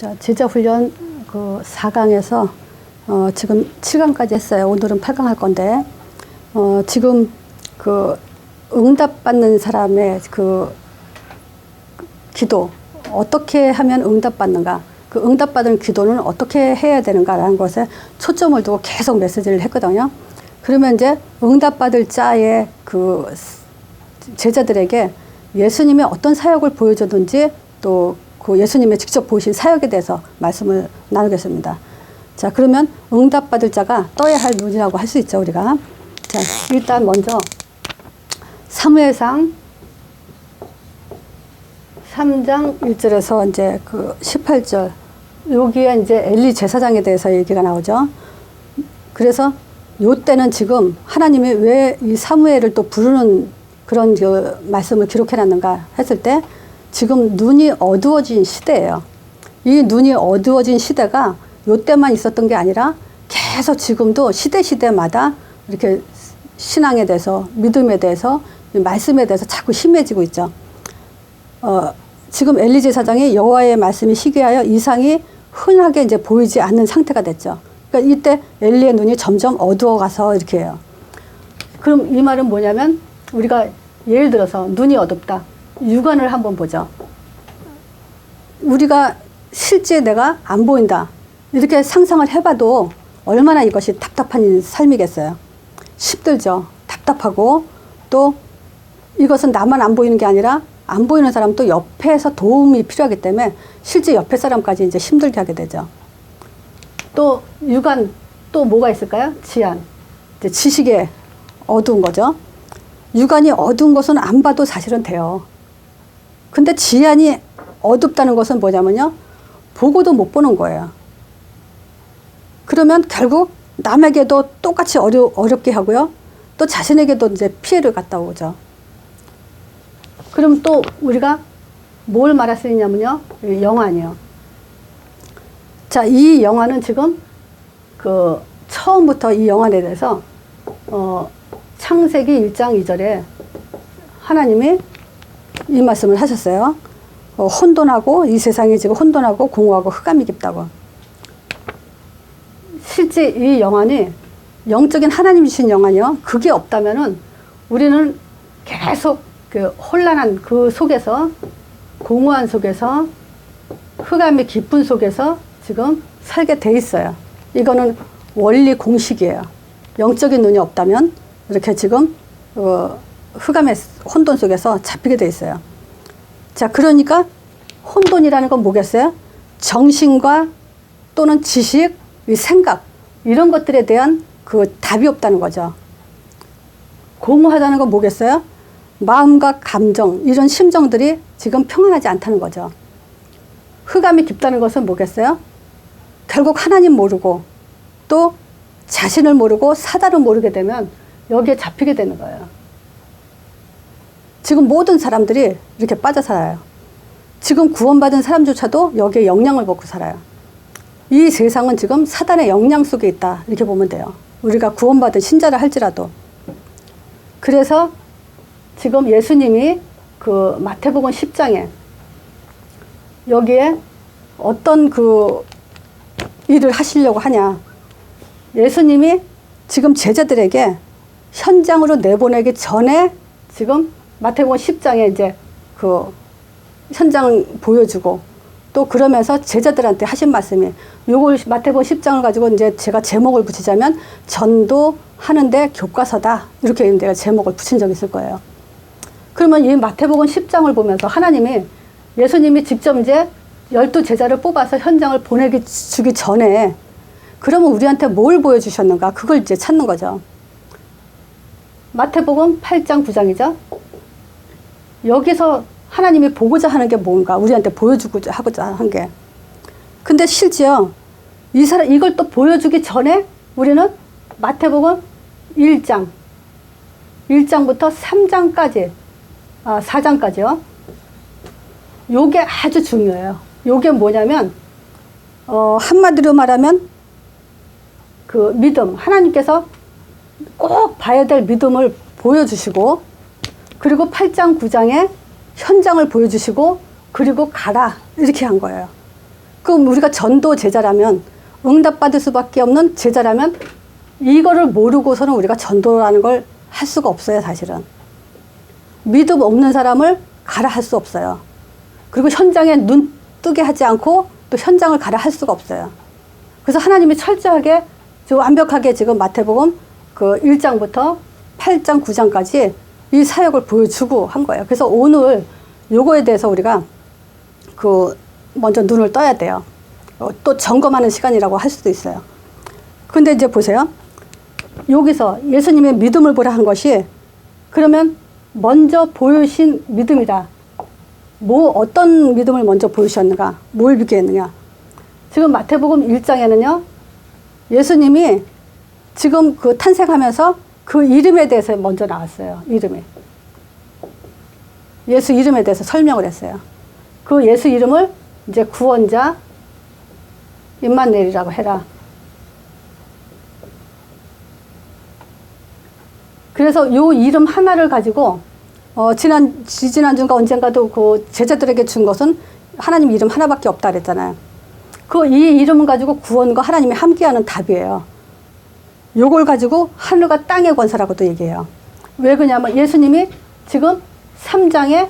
자, 제자훈련 그 4강에서 지금 7강까지 했어요. 오늘은 8강 할 건데, 지금 그 응답받는 사람의 그 기도, 어떻게 하면 응답받는가, 그 응답받은 기도는 어떻게 해야 되는가라는 것에 초점을 두고 계속 메시지를 했거든요. 그러면 이제 응답받을 자의 그 제자들에게 예수님이 어떤 사역을 보여줬는지, 또 그 예수님의 직접 보이신 사역에 대해서 말씀을 나누겠습니다. 자, 그러면 응답받을 자가 떠야 할 눈이라고 할 수 있죠, 우리가. 자, 일단 먼저 사무엘상 3장 1절에서 이제 그 18절, 여기에 이제 엘리 제사장에 대해서 얘기가 나오죠. 그래서 요때는 지금 하나님이 왜 이 사무엘을 또 부르는 그런 그 말씀을 기록해 놨는가 했을 때, 지금 눈이 어두워진 시대예요. 이 눈이 어두워진 시대가 요때만 있었던 게 아니라 계속 지금도 시대마다 이렇게 신앙에 대해서, 믿음에 대해서, 말씀에 대해서 자꾸 심해지고 있죠. 지금 엘리 제사장이 여호와의 말씀이 희귀하여 이상이 흔하게 이제 보이지 않는 상태가 됐죠. 그러니까 이때 엘리의 눈이 점점 어두워가서 이렇게 해요. 그럼 이 말은 뭐냐면, 우리가 예를 들어서 눈이 어둡다. 육안을 한번 보죠. 우리가 실제 내가 안 보인다, 이렇게 상상을 해봐도 얼마나 이것이 답답한 삶이겠어요. 힘들죠. 답답하고, 또 이것은 나만 안 보이는 게 아니라 안 보이는 사람도 옆에서 도움이 필요하기 때문에 실제 옆에 사람까지 이제 힘들게 하게 되죠. 또 육안, 또 뭐가 있을까요? 지안, 이제 지식에 어두운 거죠. 육안이 어두운 것은 안 봐도 사실은 돼요. 근데 지안이 어둡다는 것은 뭐냐면요, 보고도 못 보는 거예요. 그러면 결국 남에게도 똑같이 어렵게 하고요, 또 자신에게도 이제 피해를 갖다 오죠. 그럼 또 우리가 뭘 말할 수 있냐면요, 영안이요. 자, 이 영안은 지금 그 처음부터 이 영안에 대해서 창세기 1장 2절에 하나님이 이 말씀을 하셨어요. 혼돈하고, 이 세상이 지금 혼돈하고 공허하고 흑암이 깊다고. 실제 이 영안이 영적인 하나님 주신 영안이요, 그게 없다면은 우리는 계속 그 혼란한 그 속에서, 공허한 속에서, 흑암이 깊은 속에서 지금 살게 돼 있어요. 이거는 원리 공식이에요. 영적인 눈이 없다면 이렇게 지금 흑암의 혼돈 속에서 잡히게 돼 있어요. 자, 그러니까 혼돈이라는 건 뭐겠어요? 정신과 또는 지식, 이 생각, 이런 것들에 대한 그 답이 없다는 거죠. 공허하다는 건 뭐겠어요? 마음과 감정, 이런 심정들이 지금 평안하지 않다는 거죠. 흑암이 깊다는 것은 뭐겠어요? 결국 하나님 모르고, 또 자신을 모르고 사단을 모르게 되면 여기에 잡히게 되는 거예요. 지금 모든 사람들이 이렇게 빠져 살아요. 지금 구원받은 사람조차도 여기에 영향을 받고 살아요. 이 세상은 지금 사단의 영향 속에 있다, 이렇게 보면 돼요. 우리가 구원받은 신자라 할지라도. 그래서 지금 예수님이 그 마태복음 10장에 여기에 어떤 그 일을 하시려고 하냐. 예수님이 지금 제자들에게 현장으로 내보내기 전에 지금 마태복음 10장에 이제 그 현장 보여주고, 또 그러면서 제자들한테 하신 말씀이, 요걸 마태복음 10장을 가지고 이제 제가 제목을 붙이자면 전도하는데 교과서다, 이렇게 내가 제목을 붙인 적이 있을 거예요. 그러면 이 마태복음 10장을 보면서 하나님이, 예수님이 직접 이제 12제자를 뽑아서 현장을 주기 전에 그러면 우리한테 뭘 보여주셨는가, 그걸 이제 찾는 거죠. 마태복음 8장 9장이죠. 여기서 하나님이 보고자 하는 게 뭔가, 우리한테 보여주고자 하고자 한 게. 근데 실제요, 이걸 또 보여주기 전에 우리는 마태복음 1장부터 3장까지, 4장까지요. 요게 아주 중요해요. 요게 뭐냐면, 한마디로 말하면 그 믿음, 하나님께서 꼭 봐야 될 믿음을 보여주시고, 그리고 8장 9장에 현장을 보여주시고, 그리고 가라, 이렇게 한 거예요. 그럼 우리가 전도 제자라면, 응답받을 수밖에 없는 제자라면 이거를 모르고서는 우리가 전도라는 걸 할 수가 없어요, 사실은. 믿음 없는 사람을 가라 할 수 없어요. 그리고 현장에 눈 뜨게 하지 않고 또 현장을 가라 할 수가 없어요. 그래서 하나님이 철저하게 완벽하게 지금 마태복음 그 1장부터 8장, 9장까지 이 사역을 보여주고 한 거예요. 그래서 오늘 요거에 대해서 우리가 그 먼저 눈을 떠야 돼요. 또 점검하는 시간이라고 할 수도 있어요. 근데 이제 보세요. 여기서 예수님의 믿음을 보라 한 것이 그러면 먼저 보여주신 믿음이다. 어떤 믿음을 먼저 보여주셨는가? 뭘 비교했느냐? 지금 마태복음 1장에는요, 예수님이 지금 그 탄생하면서 그 이름에 대해서 먼저 나왔어요. 이름이. 예수 이름에 대해서 설명을 했어요. 그 예수 이름을 이제 구원자 임마누엘이라고 해라. 그래서 요 이름 하나를 가지고 지지난주인가 언젠가도 그 제자들에게 준 것은 하나님 이름 하나밖에 없다 그랬잖아요. 그 이 이름을 가지고 구원과 하나님이 함께하는 답이에요. 요걸 가지고 하늘과 땅의 권세라고도 얘기해요. 왜 그러냐면 예수님이 지금 3장에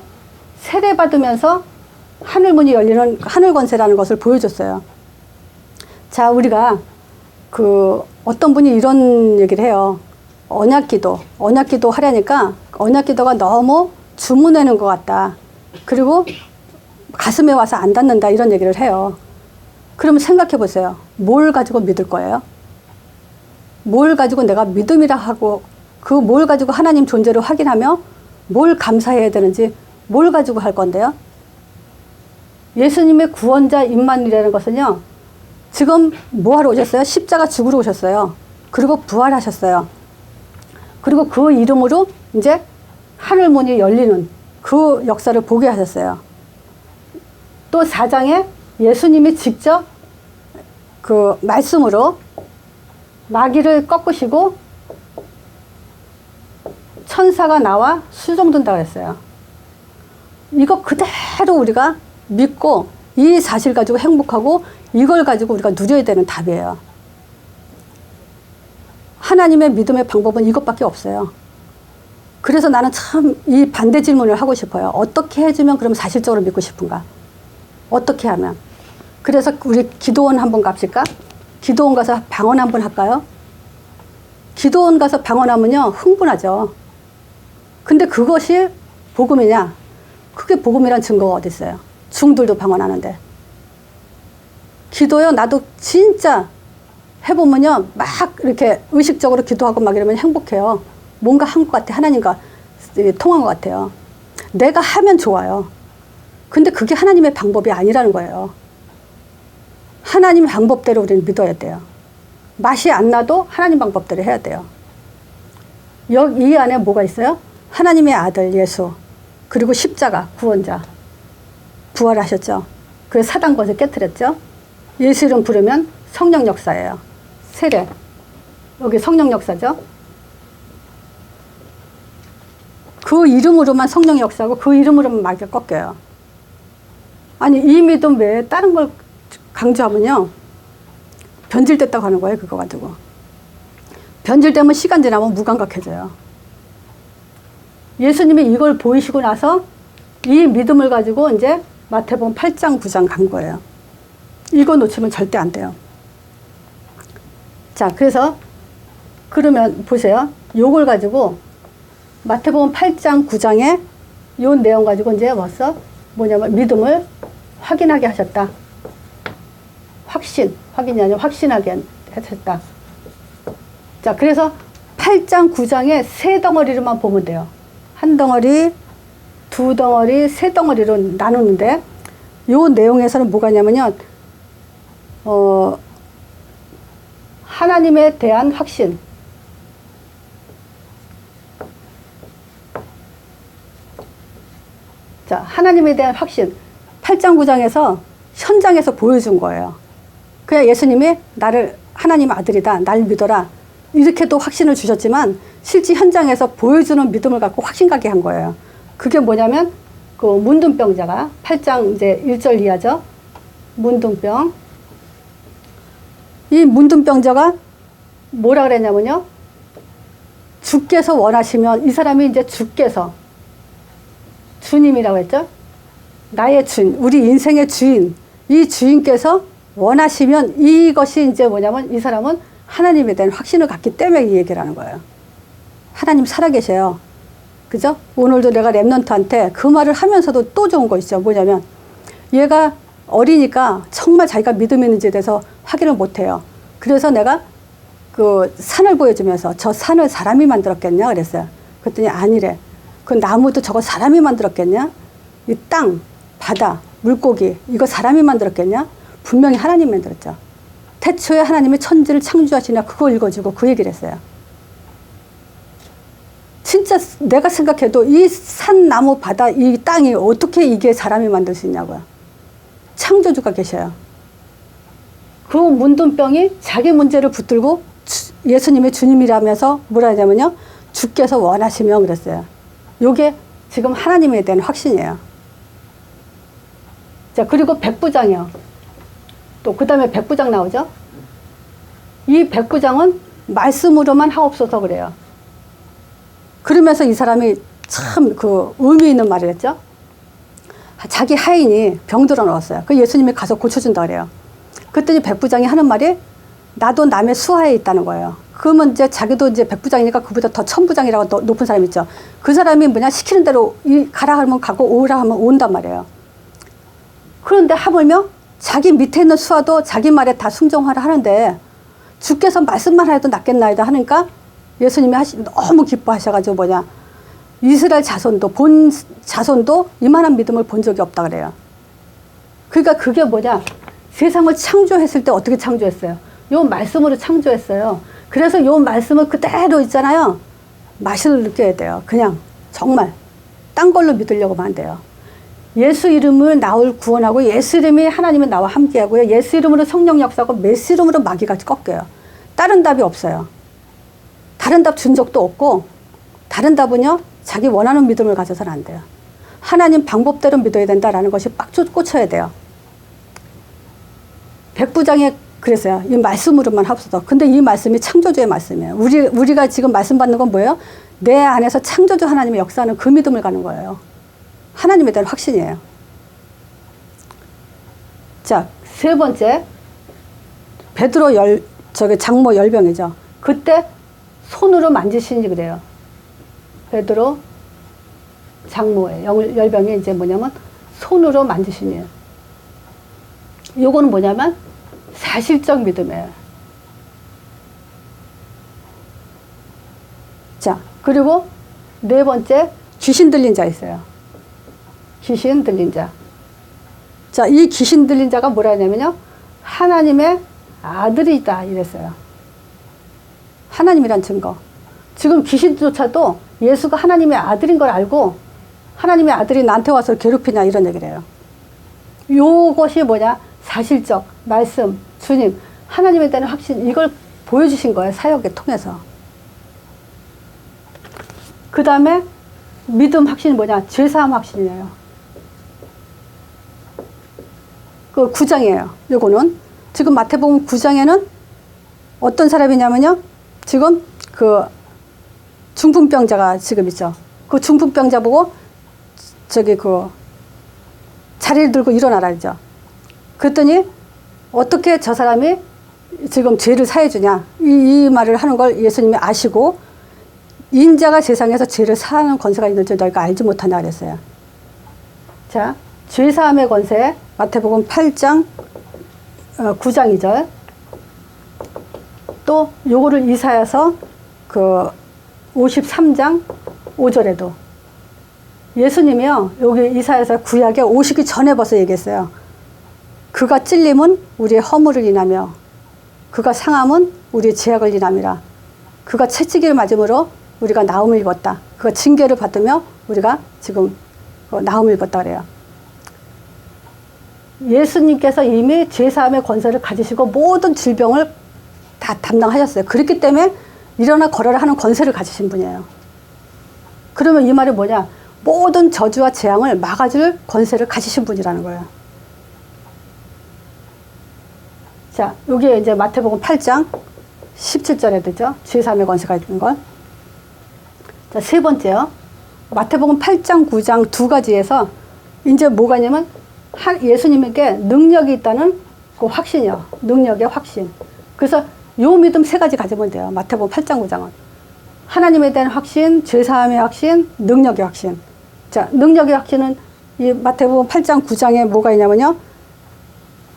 세례받으면서 하늘문이 열리는 하늘 권세라는 것을 보여줬어요. 자, 우리가 그 어떤 분이 이런 얘기를 해요. 언약기도 하려니까 언약기도가 너무 주문하는 것 같다. 그리고 가슴에 와서 안 닿는다 이런 얘기를 해요. 그러면 생각해 보세요. 뭘 가지고 믿을 거예요? 뭘 가지고 내가 믿음이라 하고 그 뭘 가지고 하나님 존재를 확인하며 뭘 감사해야 되는지 뭘 가지고 할 건데요? 예수님의 구원자 임마누엘이라는 것은요. 지금 뭐하러 오셨어요? 십자가 죽으러 오셨어요. 그리고 부활하셨어요. 그리고 그 이름으로 이제 하늘문이 열리는 그 역사를 보게 하셨어요. 또 4장에 예수님이 직접 그 말씀으로 마귀를 꺾으시고 천사가 나와 수종든다고 했어요. 이거 그대로 우리가 믿고 이 사실 가지고 행복하고 이걸 가지고 우리가 누려야 되는 답이에요. 하나님의 믿음의 방법은 이것밖에 없어요. 그래서 나는 참 이 반대 질문을 하고 싶어요. 어떻게 해주면 그럼 사실적으로 믿고 싶은가? 어떻게 하면? 그래서 우리 기도원 한번 갑실까? 기도원 가서 방언 한번 할까요? 기도원 가서 방언하면요 흥분하죠. 근데 그것이 복음이냐? 그게 복음이란 증거가 어디 있어요? 중들도 방언하는데. 기도요, 나도 진짜 해보면요 막 이렇게 의식적으로 기도하고 막 이러면 행복해요. 뭔가 한 것 같아. 하나님과 통한 것 같아요. 내가 하면 좋아요. 근데 그게 하나님의 방법이 아니라는 거예요. 하나님 방법대로 우리는 믿어야 돼요. 맛이 안 나도 하나님 방법대로 해야 돼요. 이 안에 뭐가 있어요? 하나님의 아들 예수, 그리고 십자가 구원자 부활하셨죠. 그래서 사단 권세 깨트렸죠. 예수 이름 부르면 성령 역사예요. 세례, 여기 성령 역사죠. 그 이름으로만 성령 역사고 그 이름으로만 마귀가 꺾여요. 아니 이 믿음 외에 다른 걸 강조하면요 변질됐다고 하는 거예요. 그거 가지고 변질되면 시간 지나면 무감각해져요. 예수님이 이걸 보이시고 나서 이 믿음을 가지고 이제 마태복음 8장 9장 간 거예요. 이거 놓치면 절대 안 돼요. 자, 그래서 그러면 보세요. 요걸 가지고 마태복음 8장 9장에 요 내용 가지고 이제 뭐냐면 믿음을 확인하게 하셨다. 확인이 아니라 확신하게 하셨다. 자, 그래서 8장 9장에 세 덩어리로만 보면 돼요. 한 덩어리, 두 덩어리, 세 덩어리로 나누는데 요 내용에서는 뭐가 있냐면요. 하나님에 대한 확신. 자, 하나님에 대한 확신. 8장 9장에서 현장에서 보여준 거예요. 그냥 예수님이 나를 하나님 아들이다. 날 믿어라. 이렇게도 확신을 주셨지만 실제 현장에서 보여주는 믿음을 갖고 확신 가게 한 거예요. 그게 뭐냐면 그 문둥병자가 8장 이제 1절 이하죠. 문둥병. 이 문둥병자가 뭐라 그랬냐면요. 주께서 원하시면, 이 사람이 이제 주께서, 주님이라고 했죠. 나의 주인, 우리 인생의 주인, 이 주인께서 원하시면, 이것이 이제 뭐냐면 이 사람은 하나님에 대한 확신을 갖기 때문에 이 얘기를 하는 거예요. 하나님 살아계셔요. 그죠? 오늘도 내가 랩런트한테 그 말을 하면서도 또 좋은 거 있죠. 뭐냐면 얘가 어리니까 정말 자기가 믿음 있는지에 대해서 확인을 못 해요. 그래서 내가 그 산을 보여주면서 저 산을 사람이 만들었겠냐 그랬어요. 그랬더니 아니래. 그 나무도 저거 사람이 만들었겠냐? 이 땅, 바다, 물고기 이거 사람이 만들었겠냐? 분명히 하나님이 만들었죠. 태초에 하나님이 천지를 창조하시냐 그거 읽어주고 그 얘기를 했어요. 진짜 내가 생각해도 이 산, 나무, 바다, 이 땅이 어떻게 이게 사람이 만들 수 있냐고요. 창조주가 계셔요. 그 문둥병이 자기 문제를 붙들고 예수님의 주님이라면서 뭐라 하냐면요. 주께서 원하시면 그랬어요. 요게 지금 하나님에 대한 확신이에요. 자, 그리고 백부장이요. 또 그 다음에 백부장 나오죠. 이 백부장은 말씀으로만 하옵소서 그래요. 그러면서 이 사람이 참 그 의미 있는 말을 했죠. 자기 하인이 병들어 넣었어요. 그 예수님이 가서 고쳐준다 그래요. 그랬더니 백부장이 하는 말이 나도 남의 수하에 있다는 거예요. 그러면 이제 자기도 이제 백부장이니까 그보다 더 천부장이라고 더 높은 사람 있죠. 그 사람이 뭐냐 시키는 대로 가라 하면 가고 오라 하면 온단 말이에요. 그런데 하물며 자기 밑에 있는 수하도 자기 말에 다 순종하라 하는데 주께서 말씀만 해도 낫겠나이다 하니까 예수님이 너무 기뻐하셔가지고 뭐냐 이스라엘 자손도 본 자손도 이만한 믿음을 본 적이 없다 그래요. 그러니까 그게 뭐냐 세상을 창조했을 때 어떻게 창조했어요? 요 말씀으로 창조했어요. 그래서 요 말씀을 그대로 있잖아요. 맛을 느껴야 돼요. 그냥 정말 딴 걸로 믿으려고 하면 안 돼요. 예수 이름을 나를 구원하고 예수 이름이 하나님은 나와 함께하고요. 예수 이름으로 성령 역사하고 예수 이름으로 마귀가 꺾여요. 다른 답이 없어요. 다른 답 준 적도 없고 다른 답은요. 자기 원하는 믿음을 가져서는 안 돼요. 하나님 방법대로 믿어야 된다라는 것이 빡 꽂혀야 돼요. 백부장이 그랬어요. 이 말씀으로만 합시다. 근데 이 말씀이 창조주의 말씀이에요. 우리가 지금 말씀 받는 건 뭐예요? 내 안에서 창조주 하나님의 역사하는 그 믿음을 가는 거예요. 하나님에 대한 확신이에요. 자, 세 번째. 베드로 장모 열병이죠. 그때 손으로 만지시니 그래요. 베드로 장모의 열병이 이제 뭐냐면 손으로 만지시니. 요거는 뭐냐면 사실적 믿음이에요. 자, 그리고 네 번째 귀신 들린 자 있어요. 귀신 들린 자. 자, 이 귀신 들린 자가 뭐라 하냐면요. 하나님의 아들이다 이랬어요. 하나님이란 증거. 지금 귀신조차도 예수가 하나님의 아들인 걸 알고 하나님의 아들이 나한테 와서 괴롭히냐 이런 얘기를 해요. 요것이 뭐냐? 사실적 말씀, 주님, 하나님에 대한 확신 이걸 보여주신 거예요. 사역에 통해서. 그 다음에 믿음 확신이 뭐냐? 죄사함 확신이에요. 그 9장이에요. 요거는 지금 마태복음 9장에는 어떤 사람이냐면요. 지금 그 중풍병자가 지금 있죠. 그 중풍병자 보고 저기 그 자리를 들고 일어나라 했죠. 그랬더니 어떻게 저 사람이 지금 죄를 사해 주냐 이 말을 하는 걸 예수님이 아시고 인자가 세상에서 죄를 사하는 권세가 있는 줄 너희가 알지 못하냐 그랬어요. 자, 죄사함의 권세 마태복음 8장 9장 2절 또 요거를 이사야서 그 53장 5절에도 예수님이요 여기 이사야서 구약에 오시기 전에 벌써 얘기했어요. 그가 찔림은 우리의 허물을 인하며 그가 상함은 우리의 죄악을 인함이라. 그가 채찍을 맞음으로 우리가 나음을 입었다. 그가 징계를 받으며 우리가 지금 나음을 입었다 그래요. 예수님께서 이미 죄사함의 권세를 가지시고 모든 질병을 다 담당하셨어요. 그렇기 때문에 일어나 걸어라 하는 권세를 가지신 분이에요. 그러면 이 말이 뭐냐? 모든 저주와 재앙을 막아줄 권세를 가지신 분이라는 거예요. 자, 여기에 이제 마태복음 8장 17절에 되죠. 주의 삶의 권세가 있는 걸. 자, 세 번째요. 마태복음 8장, 9장 두 가지에서 이제 뭐가 있냐면 예수님에게 능력이 있다는 그 확신이요. 능력의 확신. 그래서 요 믿음 세 가지 가지면 돼요. 마태복음 8장, 9장은. 하나님에 대한 확신, 죄사함의 확신, 능력의 확신. 자, 능력의 확신은 이 마태복음 8장, 9장에 뭐가 있냐면요.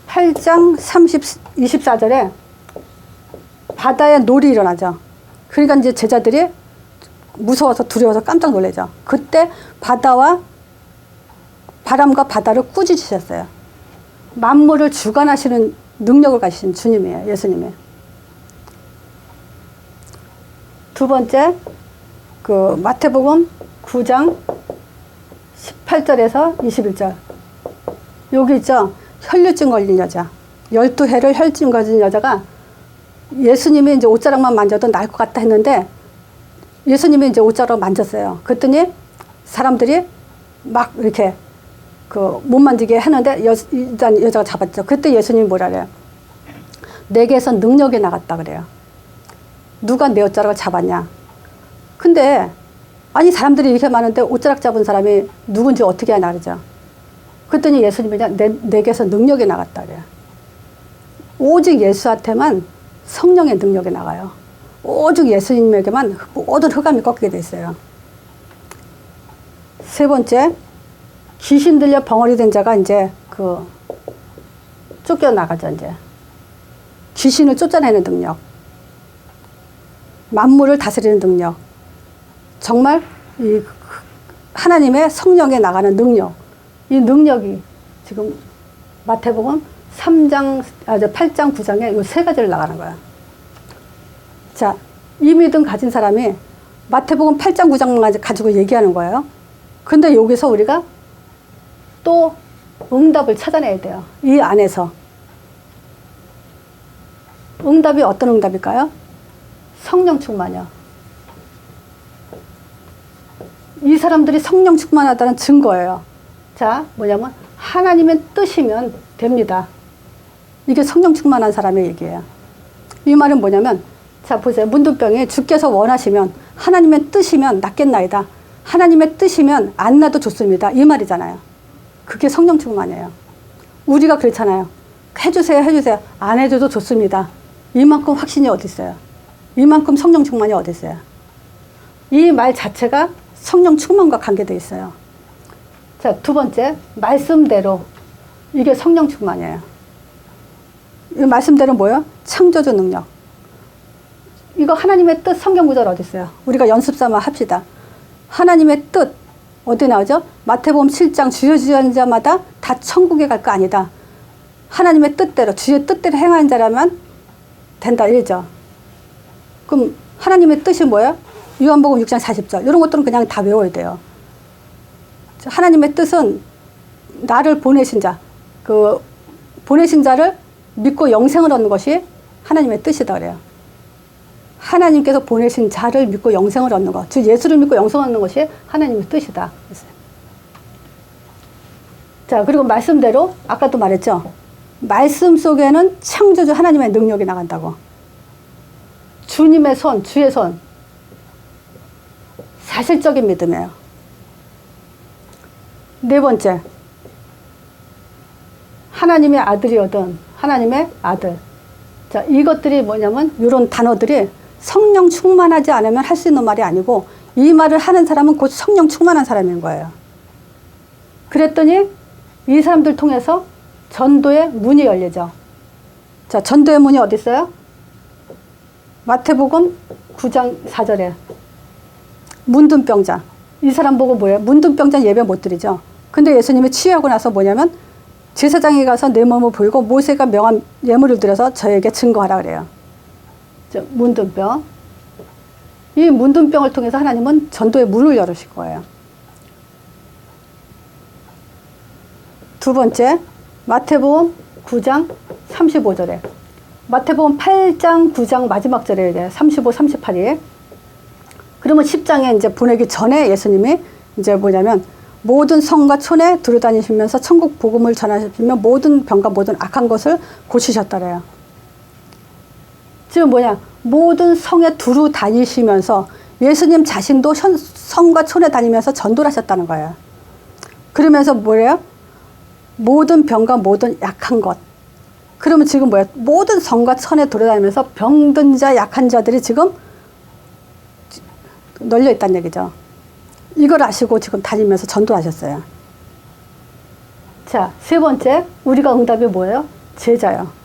8장 24절에 바다에 놀이 일어나죠. 그러니까 이제 제자들이 무서워서 두려워서 깜짝 놀라죠. 그때 바다와 바람과 바다를 꾸짖으셨어요. 만물을 주관하시는 능력을 가지신 주님이에요. 예수님이. 두 번째, 그 마태복음 9장 18절에서 21절. 여기 있죠. 혈류증 걸린 여자. 12해를 혈류증 걸린 여자가 예수님이 이제 옷자락만 만져도 나을 것 같다 했는데 예수님이 이제 옷자락을 만졌어요. 그랬더니 사람들이 막 이렇게 그 못 만지게 하는데 일단 여자가 잡았죠. 그때 예수님이 뭐라 그래요? 내게서 능력이 나갔다 그래요. 누가 내 옷자락을 잡았냐? 근데 아니 사람들이 이렇게 많은데 옷자락 잡은 사람이 누군지 어떻게 하나 그러죠. 그랬더니 예수님이 내게서 능력이 나갔다 그래요. 오직 예수한테만 성령의 능력이 나가요. 오직 예수님에게만 모든 흑암이 꺾이게 돼 있어요. 세 번째, 귀신 들려 벙어리 된 자가 이제 그 쫓겨나가죠. 이제 귀신을 쫓아내는 능력, 만물을 다스리는 능력, 정말 이 하나님의 성령에 나가는 능력, 이 능력이 지금 마태복음 8장, 9장에 이 세 가지를 나가는 거야. 자, 이 믿음 가진 사람이 마태복음 8장, 9장만 가지고 얘기하는 거예요. 근데 여기서 우리가 또 응답을 찾아내야 돼요. 이 안에서. 응답이 어떤 응답일까요? 성령 충만이요. 이 사람들이 성령 충만하다는 증거예요. 자, 뭐냐면 하나님의 뜻이면 됩니다. 이게 성령 충만한 사람의 얘기예요. 이 말은 뭐냐면 자 보세요. 문둥병이 주께서 원하시면 하나님의 뜻이면 낫겠나이다. 하나님의 뜻이면 안 나도 좋습니다. 이 말이잖아요. 그게 성령 충만이에요. 우리가 그렇잖아요. 해주세요 해주세요. 안 해줘도 좋습니다. 이만큼 확신이 어디 있어요. 이만큼 성령 충만이 어디 있어요. 이 말 자체가 성령 충만과 관계되어 있어요. 자, 두 번째, 말씀대로. 이게 성령 충만이에요. 이 말씀대로 뭐예요? 창조주 능력. 이거 하나님의 뜻 성경 구절 어디 있어요? 우리가 연습 삼아 합시다. 하나님의 뜻 어디 나오죠? 마태복음 7장 주여 주여 하는 자마다 다 천국에 갈 거 아니다. 하나님의 뜻대로 주의 뜻대로 행하는 자라면 된다 이러죠. 그럼 하나님의 뜻이 뭐예요? 요한복음 6장 40절. 이런 것들은 그냥 다 외워야 돼요. 하나님의 뜻은 나를 보내신 자, 그 보내신 자를 믿고 영생을 얻는 것이 하나님의 뜻이다 그래요. 하나님께서 보내신 자를 믿고 영생을 얻는 것, 즉 예수를 믿고 영생을 얻는 것이 하나님의 뜻이다. 자, 그리고 말씀대로 아까도 말했죠. 말씀 속에는 창조주 하나님의 능력이 나간다고. 주님의 손, 주의 손. 사실적인 믿음이에요. 네 번째, 하나님의 아들이거든. 하나님의 아들. 자, 이것들이 뭐냐면 이런 단어들이 성령 충만하지 않으면 할 수 있는 말이 아니고 이 말을 하는 사람은 곧 성령 충만한 사람인 거예요. 그랬더니 이 사람들 통해서 전도의 문이 열리죠. 자, 전도의 문이 어디 있어요? 마태복음 9장 4절에 문둥병자. 이 사람 보고 뭐예요? 문둥병자 예배 못 드리죠. 근데 예수님이 치유하고 나서 뭐냐면 제사장에 가서 내 몸을 보이고 모세가 명한 예물을 드려서 저에게 증거하라 그래요. 문둥병. 이 문둥병을 통해서 하나님은 전도의 문을 열으실 거예요. 두 번째, 마태복음 9장 35절에 마태복음 8장 9장 마지막 절에 35, 38이 그러면 10장에 이제 보내기 전에 예수님이 이제 뭐냐면 모든 성과 촌에 두루다니시면서 천국 복음을 전하시며 모든 병과 모든 악한 것을 고치셨다래요. 지금 뭐냐? 모든 성에 두루 다니시면서 예수님 자신도 성과 촌에 다니면서 전도를 하셨다는 거예요. 그러면서 뭐래요? 모든 병과 모든 약한 것. 그러면 지금 뭐야? 모든 성과 촌에 돌아다니면서 병든 자, 약한 자들이 지금 널려 있다는 얘기죠. 이걸 아시고 지금 다니면서 전도하셨어요. 자, 세 번째, 우리가 응답이 뭐예요? 제자요.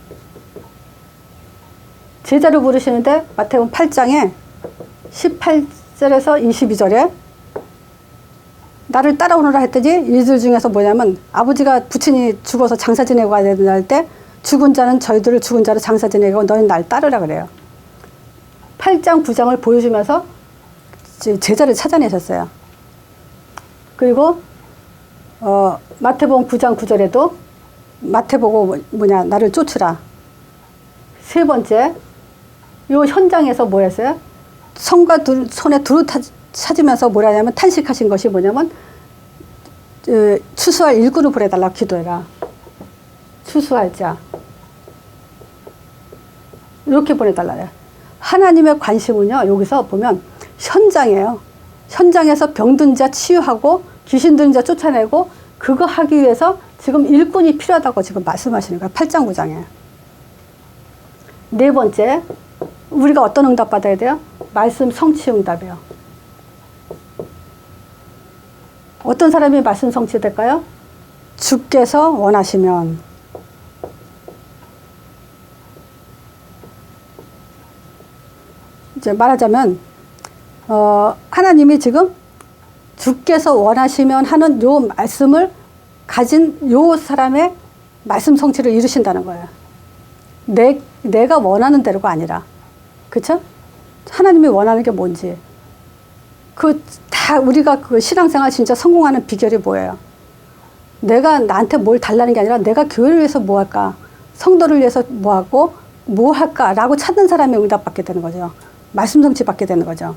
제자로 부르시는데 마태복음 8장에 18절에서 22절에 나를 따라오너라 했더니 이들 중에서 뭐냐면 아버지가 부친이 죽어서 장사 지내고 가야 된다 할 때 죽은 자는 저희들을 죽은 자로 장사 지내고 너희는 날 따르라 그래요. 8장 9장을 보여주면서 제자를 찾아내셨어요. 그리고 마태복음 9장 9절에도 마태보고 뭐냐 나를 쫓으라. 세 번째 요 현장에서 뭐 했어요? 성과 손에 두루 찾으면서 뭐라 하냐면 탄식하신 것이 뭐냐면 추수할 일꾼을 보내달라고 기도해라. 추수할 자 이렇게 보내달라요. 하나님의 관심은요 여기서 보면 현장이에요. 현장에서 병든 자 치유하고 귀신 든 자 쫓아내고 그거 하기 위해서 지금 일꾼이 필요하다고 지금 말씀하시는 거예요. 8장 9장에. 네 번째, 우리가 어떤 응답 받아야 돼요? 말씀 성취 응답이요. 어떤 사람이 말씀 성취될까요? 주께서 원하시면. 이제 말하자면 하나님이 지금 주께서 원하시면 하는 요 말씀을 가진 요 사람의 말씀 성취를 이루신다는 거예요. 내가 원하는 대로가 아니라. 그쵸? 하나님이 원하는 게 뭔지. 다 우리가 그 신앙생활 진짜 성공하는 비결이 뭐예요? 내가 나한테 뭘 달라는 게 아니라 내가 교회를 위해서 뭐 할까? 성도를 위해서 뭐 하고 뭐 할까라고 찾는 사람이 응답받게 되는 거죠. 말씀 성취 받게 되는 거죠.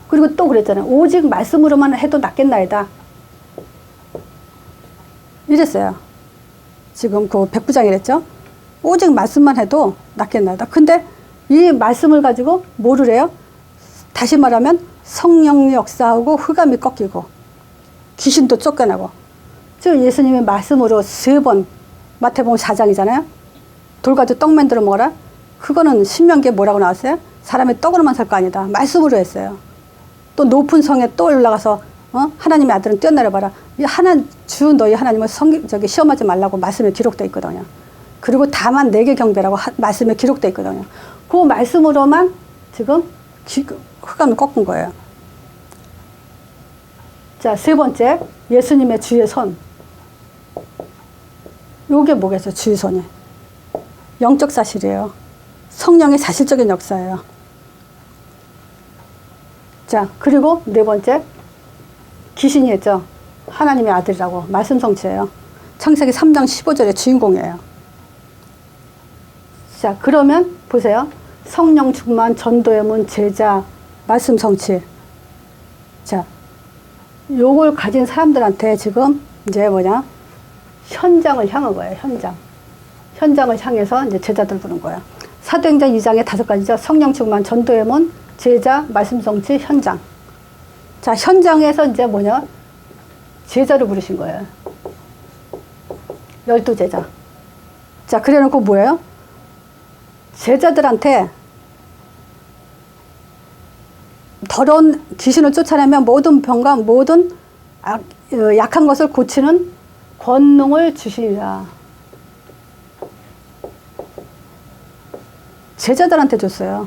그리고 또 그랬잖아요. 오직 말씀으로만 해도 낫겠나이다. 이랬어요. 지금 그 백부장이랬죠. 오직 말씀만 해도 낫겠나이다. 근데 이 말씀을 가지고 뭐를 해요? 다시 말하면 성령 역사하고 흑암이 꺾이고 귀신도 쫓겨나고. 지금 예수님의 말씀으로 3번 마태복음 4장이잖아요. 돌 가지고 떡 만들어 먹어라. 그거는 신명기에 뭐라고 나왔어요? 사람이 떡으로만 살 거 아니다. 말씀으로 했어요. 또 높은 성에 또 올라가서 하나님의 아들은 뛰어내려봐라. 주 너희 하나님을 시험하지 말라고 말씀에 기록되어 있거든요. 그리고 다만 내게 경배라고 말씀에 기록되어 있거든요. 그 말씀으로만 지금 흑암을 꺾은 거예요. 자, 세 번째, 예수님의 주의 손. 요게 뭐겠어요? 주의 손이. 영적 사실이에요. 성령의 사실적인 역사예요. 자, 그리고 네 번째, 귀신이 했죠. 하나님의 아들이라고 말씀 성취예요. 창세기 3장 15절의 주인공이에요. 자, 그러면 보세요. 성령 충만, 전도의 문, 제자, 말씀 성취. 자, 요걸 가진 사람들한테 지금 이제 뭐냐? 현장을 향한 거예요. 현장을 향해서 이제 제자들 부른 거예요. 사도행전 2장에 5가지죠. 성령 충만, 전도의 문, 제자, 말씀 성취, 현장. 자, 현장에서 이제 뭐냐? 제자를 부르신 거예요. 12제자. 자, 그래 놓고 뭐예요? 제자들한테 더러운 귀신을 쫓아내면 모든 병과 모든 약한 것을 고치는 권능을 주시리라. 제자들한테 줬어요.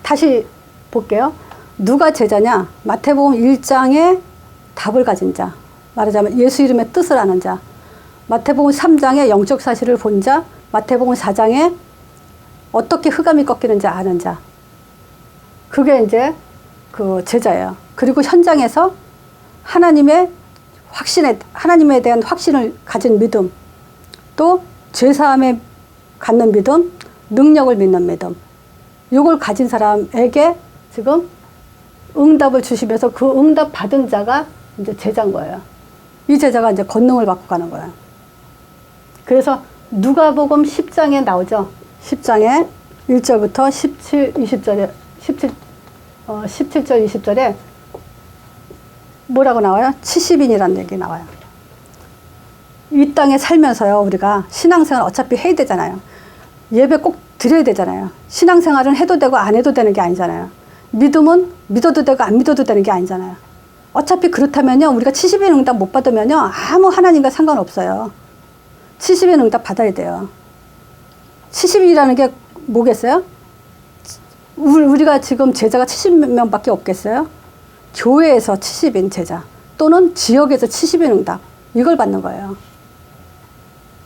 다시 볼게요. 누가 제자냐? 마태복음 1장에 답을 가진 자. 말하자면 예수 이름의 뜻을 아는 자. 마태복음 3장에 영적 사실을 본 자. 마태복음 4장에 어떻게 흑암이 꺾이는지 아는 자. 그게 이제 그 제자예요. 그리고 현장에서 하나님에 대한 확신을 가진 믿음, 또 죄사함에 갖는 믿음, 능력을 믿는 믿음, 이걸 가진 사람에게 지금 응답을 주시면서 그 응답 받은 자가 이제 제자인 거예요. 이 제자가 이제 권능을 받고 가는 거예요. 그래서 누가복음 10장에 나오죠. 10장에 1절부터 17, 20절에 17절 20절에 뭐라고 나와요? 70인이라는 얘기 나와요. 이 땅에 살면서요, 우리가 신앙생활 어차피 해야 되잖아요. 예배 꼭 드려야 되잖아요. 신앙생활은 해도 되고 안 해도 되는 게 아니잖아요. 믿음은 믿어도 되고 안 믿어도 되는 게 아니잖아요. 어차피 그렇다면요, 우리가 70인 응답 못 받으면요, 아무 하나님과 상관없어요. 70인 응답 받아야 돼요. 70인이라는 게 뭐겠어요? 우리가 지금 제자가 70명밖에 없겠어요? 교회에서 70인 제자 또는 지역에서 70인 응답, 이걸 받는 거예요.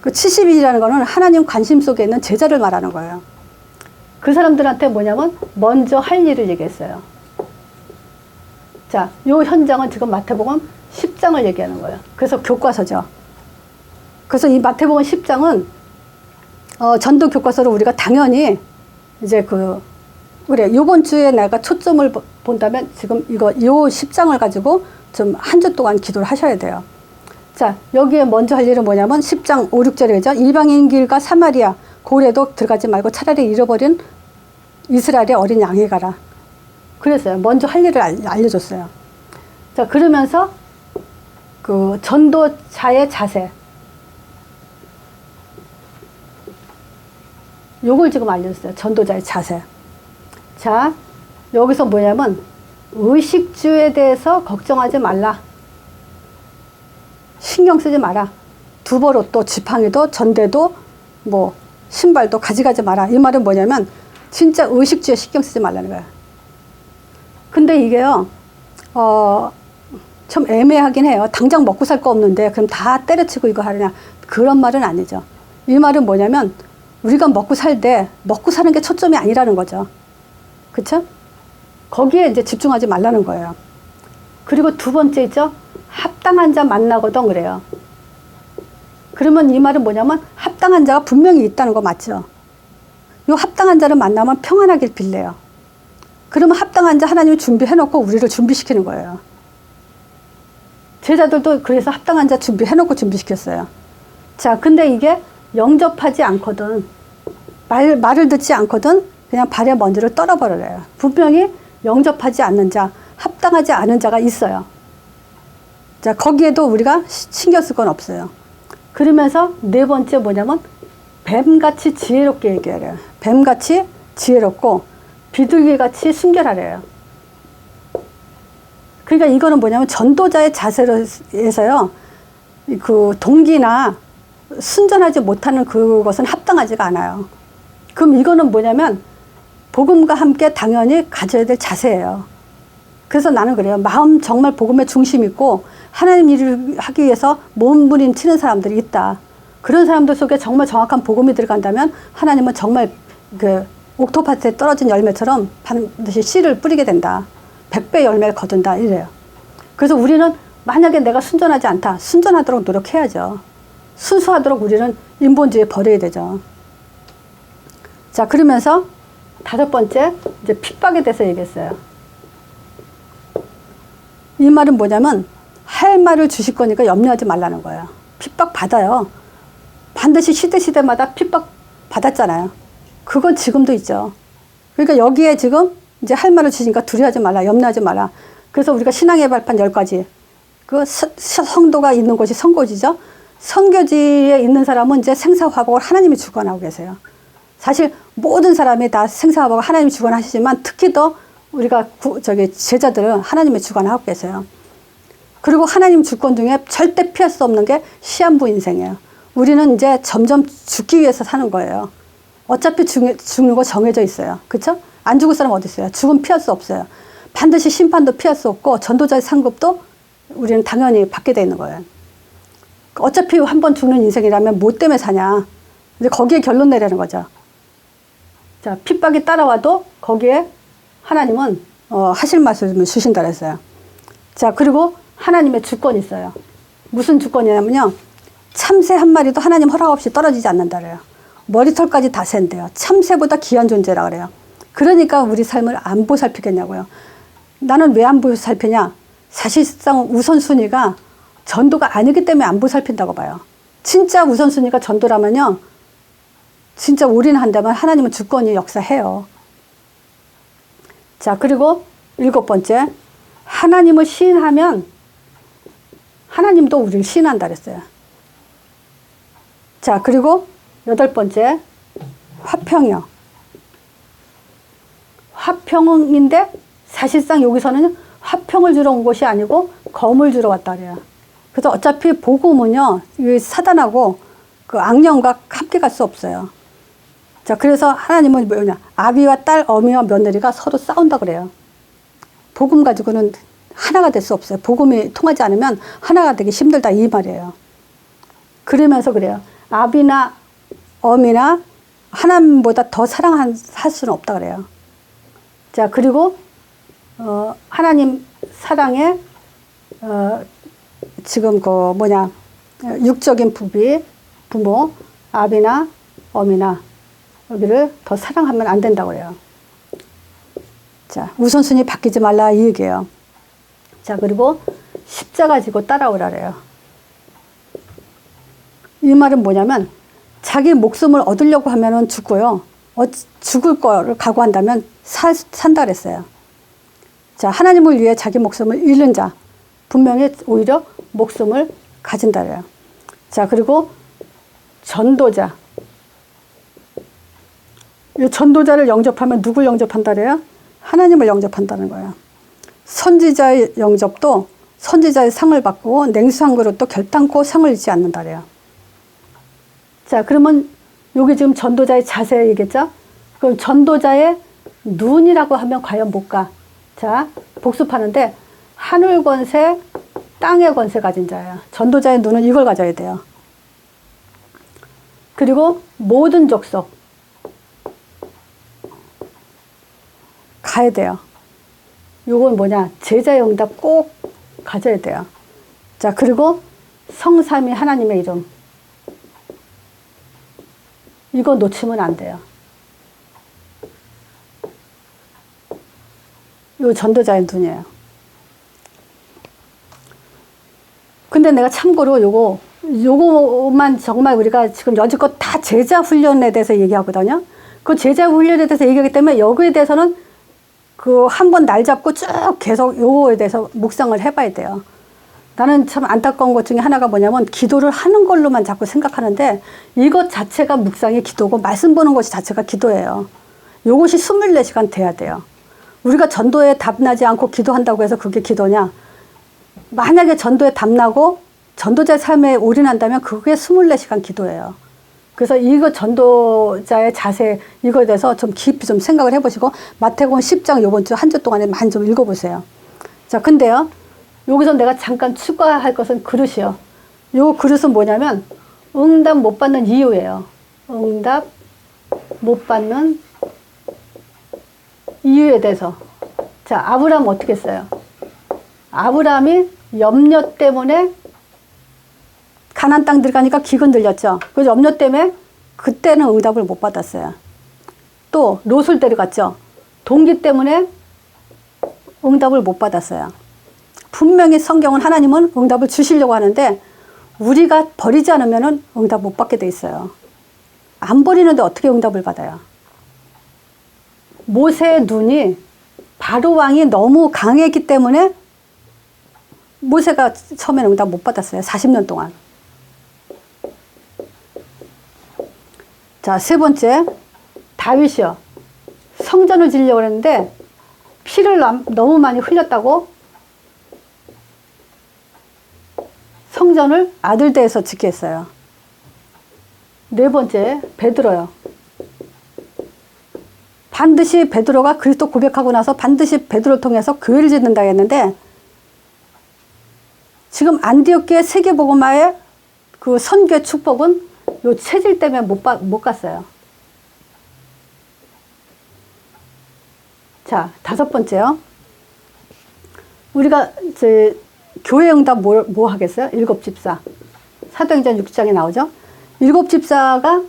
그 70인이라는 거는 하나님 관심 속에 있는 제자를 말하는 거예요. 그 사람들한테 뭐냐면 먼저 할 일을 얘기했어요. 자, 요 현장은 지금 마태복음 10장을 얘기하는 거예요. 그래서 교과서죠. 그래서 이 마태복음 10장은 전도 교과서로 우리가 당연히 이제 그래, 요번 주에 내가 초점을 본다면 지금 요 10장을 가지고 좀 한 주 동안 기도를 하셔야 돼요. 자, 여기에 먼저 할 일은 뭐냐면 10장 5, 6절이죠. 이방인 길과 사마리아 고래도 들어가지 말고 차라리 잃어버린 이스라엘의 어린 양에 가라. 그랬어요. 먼저 할 일을 알려줬어요. 자, 그러면서 그 전도자의 자세, 요걸 지금 알려줬어요. 전도자의 자세. 자, 여기서 뭐냐면 의식주에 대해서 걱정하지 말라. 신경 쓰지 마라. 두버옷도 지팡이도 전대도 뭐 신발도 가져가지 마라. 이 말은 뭐냐면 진짜 의식주에 신경 쓰지 말라는 거예요. 근데 이게요, 좀 애매하긴 해요. 당장 먹고 살 거 없는데 그럼 다 때려치고 이거 하느냐, 그런 말은 아니죠. 이 말은 뭐냐면 우리가 먹고 살 때 먹고 사는 게 초점이 아니라는 거죠. 그쵸? 거기에 이제 집중하지 말라는 거예요. 그리고 두 번째 있죠. 합당한 자 만나거든 그래요. 그러면 이 말은 뭐냐면 합당한 자가 분명히 있다는 거 맞죠? 이 합당한 자를 만나면 평안하길 빌래요. 그러면 합당한 자 하나님이 준비해놓고 우리를 준비시키는 거예요. 제자들도 그래서 합당한 자 준비해놓고 준비시켰어요. 자, 근데 이게 영접하지 않거든, 말을 듣지 않거든 그냥 발에 먼지를 떨어버려요. 분명히 영접하지 않는 자, 합당하지 않은 자가 있어요. 자, 거기에도 우리가 신경 쓸 건 없어요. 그러면서 네 번째 뭐냐면 뱀같이 지혜롭게 얘기하래요. 뱀같이 지혜롭고 비둘기같이 순결하래요. 그러니까 이거는 뭐냐면 전도자의 자세로해서요, 그 동기나 순전하지 못하는 그것은 합당하지가 않아요. 그럼 이거는 뭐냐면 복음과 함께 당연히 가져야 될 자세예요. 그래서 나는 그래요. 마음 정말 복음에 중심 있고 하나님 일을 하기 위해서 몸부림치는 사람들이 있다. 그런 사람들 속에 정말 정확한 복음이 들어간다면 하나님은 정말 그 옥토파트에 떨어진 열매처럼 반드시 씨를 뿌리게 된다. 100배 열매를 거둔다. 이래요. 그래서 우리는 만약에 내가 순전하지 않다. 순전하도록 노력해야죠. 순수하도록 우리는 인본주의에 버려야 되죠. 자, 그러면서 다섯 번째, 이제 핍박에 대해서 얘기했어요. 이 말은 뭐냐면 할 말을 주실 거니까 염려하지 말라는 거예요. 핍박 받아요. 반드시 시대마다 핍박 받았잖아요. 그건 지금도 있죠. 그러니까 여기에 지금 이제 할 말을 주시니까 두려워하지 말라, 염려하지 말라. 그래서 우리가 신앙의 발판 10가지. 그 성도가 있는 곳이 선교지죠. 선교지에 있는 사람은 이제 생사화복을 하나님이 주관하고 계세요. 사실 모든 사람이 다 생사화복을 하나님이 주관하시지만 특히 더 우리가 제자들은 하나님의 주관하고 계세요. 그리고 하나님 주권 중에 절대 피할 수 없는 게 시한부 인생이에요. 우리는 이제 점점 죽기 위해서 사는 거예요. 어차피 죽는 거 정해져 있어요. 그렇죠? 안 죽을 사람 어디 있어요? 죽음 피할 수 없어요. 반드시 심판도 피할 수 없고 전도자의 상급도 우리는 당연히 받게 돼 있는 거예요. 어차피 한 번 죽는 인생이라면 뭐 때문에 사냐. 이제 거기에 결론 내리는 거죠. 자, 핍박이 따라와도 거기에 하나님은 하실 말씀을 주신다 그랬어요. 자, 그리고 하나님의 주권이 있어요. 무슨 주권이냐면요, 참새 한 마리도 하나님 허락 없이 떨어지지 않는다 그래요. 머리털까지 다 센대요. 참새보다 귀한 존재라 그래요. 그러니까 우리 삶을 안 보살피겠냐고요. 나는 왜 안 보살피냐? 사실상 우선순위가 전도가 아니기 때문에 안 보살핀다고 봐요. 진짜 우선순위가 전도라면요, 진짜 올인한다면 하나님은 주권이 역사해요. 자, 그리고 7번째, 하나님을 시인하면 하나님도 우리를 시인한다 그랬어요. 자, 그리고 8번째, 화평이요. 화평인데 사실상 여기서는 화평을 주러 온 것이 아니고 검을 주러 왔다 그래요. 그래서 어차피 복음은요, 사단하고 그 악령과 함께 갈 수 없어요. 자, 그래서 하나님은 뭐냐, 아비와 딸, 어미와 며느리가 서로 싸운다 그래요. 복음 가지고는 하나가 될 수 없어요. 복음이 통하지 않으면 하나가 되기 힘들다 이 말이에요. 그러면서 그래요. 아비나 어미나 하나님보다 더 사랑할 수는 없다 그래요. 자, 그리고 하나님 사랑에 지금 그 뭐냐, 육적인 부모, 아비나 어미나 여기를 더 사랑하면 안 된다고 그래요. 자, 우선순위 바뀌지 말라 이 얘기예요. 자, 그리고 십자가 지고 따라오라 그래요. 이 말은 뭐냐면 자기 목숨을 얻으려고 하면은 죽고요. 죽을 거를 각오한다면 산다 그랬어요. 자, 하나님을 위해 자기 목숨을 잃는 자 분명히 오히려 목숨을 가진다 그래요. 자, 그리고 전도자. 이 전도자를 영접하면 누굴 영접한다 그래요? 하나님을 영접한다는 거예요. 선지자의 영접도 선지자의 상을 받고 냉수한 그릇도 결단코 상을 잃지 않는다 그래요. 자, 그러면 여기 지금 전도자의 자세 얘기했죠? 그럼 전도자의 눈이라고 하면 과연 뭘까? 자, 복습하는데 하늘 권세, 땅의 권세 가진 자예요. 전도자의 눈은 이걸 가져야 돼요. 그리고 모든 족속 가야 돼요. 요건 뭐냐? 제자의 응답 꼭 가져야 돼요. 자, 그리고 성삼위 하나님의 이름. 이거 놓치면 안 돼요. 요 전도자의 눈이에요. 근데 내가 참고로 요거만 정말 우리가 지금 여지껏 다 제자 훈련에 대해서 얘기하거든요. 그 제자 훈련에 대해서 얘기하기 때문에 여기에 대해서는 그 한 번 날 잡고 쭉 계속 요거에 대해서 묵상을 해봐야 돼요. 나는 참 안타까운 것 중에 하나가 뭐냐면 기도를 하는 걸로만 자꾸 생각하는데 이것 자체가 묵상이 기도고 말씀 보는 것이 자체가 기도예요. 요것이 24시간 돼야 돼요. 우리가 전도에 답나지 않고 기도한다고 해서 그게 기도냐? 만약에 전도에 답나고 전도자의 삶에 올인한다면 그게 24시간 기도예요. 그래서 이거 전도자의 자세 이거에 대해서 좀 깊이 좀 생각을 해보시고 마태복음 10장 요번 주 한 주 동안에 많이 좀 읽어보세요. 자, 근데요. 여기서 내가 잠깐 추가할 것은 그릇이요. 요 그릇은 뭐냐면 응답 못 받는 이유예요. 응답 못 받는 이유에 대해서. 자, 아브라함 어떻게 했어요? 아브라함이 염려 때문에 가나안 땅 들어가니까 기근 들렸죠. 그 염려 때문에 그때는 응답을 못 받았어요. 또 롯을 데려갔죠. 동기 때문에 응답을 못 받았어요. 분명히 성경은 하나님은 응답을 주시려고 하는데 우리가 버리지 않으면 응답 못 받게 돼 있어요. 안 버리는데 어떻게 응답을 받아요? 모세의 눈이 바로 왕이 너무 강했기 때문에 모세가 처음에는 응답 못 받았어요. 40년 동안. 자, 세 번째, 다윗이요. 성전을 지으려고 했는데 피를 너무 많이 흘렸다고 성전을 아들 대에서 짓게 했어요. 네 번째, 베드로요. 반드시 베드로가 그리스도 고백하고 나서 반드시 베드로를 통해서 교회를 짓는다 했는데 지금 안디옥교회 세계복음화의 그 선교의 축복은 요 체질 때문에 못 갔어요. 자, 다섯 번째요. 우리가 이제 교회 응답 뭐 하겠어요? 일곱 집사. 사도행전 6장에 나오죠. 일곱 집사가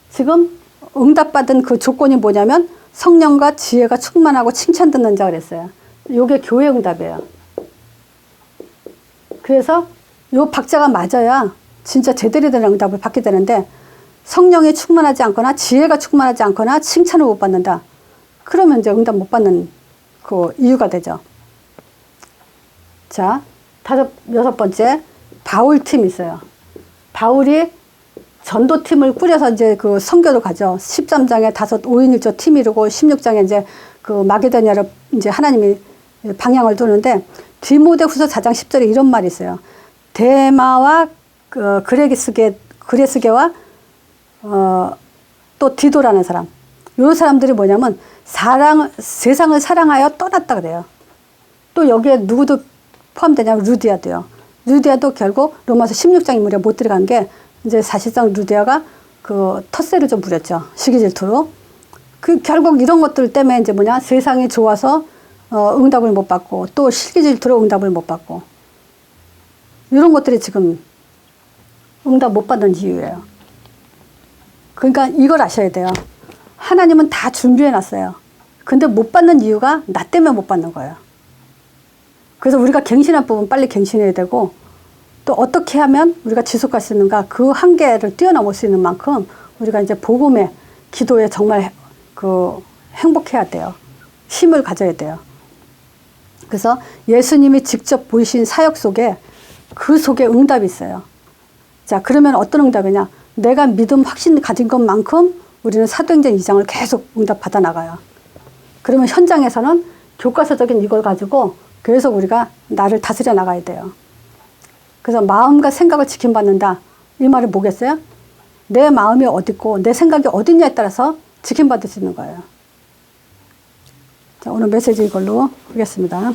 지금 응답받은 그 조건이 뭐냐면 성령과 지혜가 충만하고 칭찬 듣는 자 그랬어요. 요게 교회 응답이에요. 그래서 요 박자가 맞아야 진짜 제대로 된 응답을 받게 되는데 성령이 충만하지 않거나 지혜가 충만하지 않거나 칭찬을 못 받는다. 그러면 이제 응답 못 받는 그 이유가 되죠. 자, 여섯 번째, 바울 팀이 있어요. 바울이 전도팀을 꾸려서 이제 그 선교로 가죠. 13장에 5인 1조 팀이 이루고 16장에 이제 그 마게도냐로 이제 하나님이 방향을 도는데 디모데후서 4장 10절에 이런 말이 있어요. 데마와 그 그레스게와 또 디도라는 사람. 이 사람들이 뭐냐면 세상을 사랑하여 떠났다 그래요. 또 여기에 누구도 포함되냐면 루디아도요. 루디아도 결국 로마서 16장 인물에 못 들어간 게 이제 사실상 루디아가 그 텃세를 좀 부렸죠. 시기 질투로. 그 결국 이런 것들 때문에 이제 뭐냐 세상이 좋아서 응답을 못 받고 또 시기 질투로 응답을 못 받고 이런 것들이 지금 응답 못 받는 이유예요. 그러니까 이걸 아셔야 돼요. 하나님은 다 준비해 놨어요. 근데 못 받는 이유가 나 때문에 못 받는 거예요. 그래서 우리가 갱신할 부분 빨리 갱신해야 되고 또 어떻게 하면 우리가 지속할 수 있는가 그 한계를 뛰어넘을 수 있는 만큼 우리가 이제 복음의 기도에 정말 그 행복해야 돼요. 힘을 가져야 돼요. 그래서 예수님이 직접 보이신 사역 속에 그 속에 응답이 있어요. 자, 그러면 어떤 응답이냐? 내가 믿음 확신 가진 것만큼 우리는 사도행전 2장을 계속 응답 받아 나가요. 그러면 현장에서는 교과서적인 이걸 가지고 계속 우리가 나를 다스려 나가야 돼요. 그래서 마음과 생각을 지킴받는다. 이 말은 뭐겠어요? 내 마음이 어디 있고 내 생각이 어디 있냐에 따라서 지킴받을 수 있는 거예요. 자, 오늘 메시지 이걸로 하겠습니다.